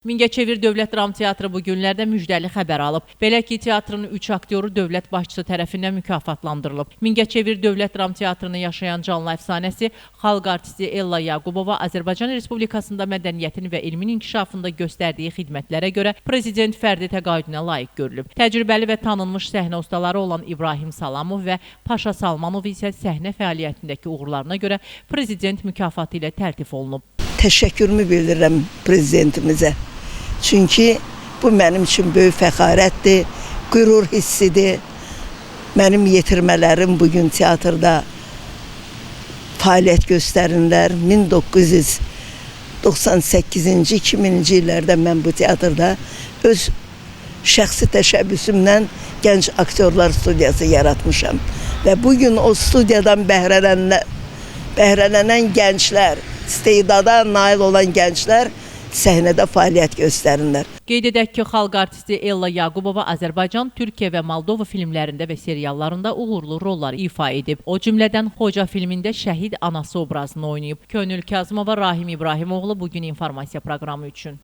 Mingəçevir Dövlət Dram Teatrı bu günlərdə müjdəli xəbər alıb. Belə ki, teatrın 3 aktyoru dövlət başçısı tərəfindən mükafatlandırılıb. Mingəçevir Dövlət Dram Teatrını yaşayan canlı əfsanəsi, xalq artisti Ella Yaqubova Azərbaycan Respublikasında mədəniyyətin və elmin inkişafında göstərdiyi xidmətlərə görə prezident fərdi təqaüdünə layiq görülüb. Təcrübəli və tanınmış səhnə ustaları olan İbrahim Salamov və Paşa Salmanov isə səhnə fəaliyyətindəki uğurlarına görə prezident mükafatı ilə təltif olunub. Təşəkkürümü bildirirəm prezidentimizə. Çünki bu mənim üçün böyük fəxarətdir, qürur hissidir. Mənim yetirmələrim bugün teatrda fəaliyyət göstərirlər. 1998-ci, 2000-ci illərdə mən bu teatrda öz şəxsi təşəbbüsümdən gənc aktyorlar studiyası yaratmışam. Və bugün o studiyadan bəhrələnən gənclər, istedada nail olan gənclər səhnədə fəaliyyət göstərirlər. Qeyd edək ki, xalq artisti Ella Yaqubova Azərbaycan, Türkiyə və Moldova filmlərində və seriallarında uğurlu rollar ifa edib. O cümlədən Xoca filmində şəhid anası obrazını oynayıb. Könül Kazımova, Rahim İbrahimoğlu bugün informasiya proqramı üçün.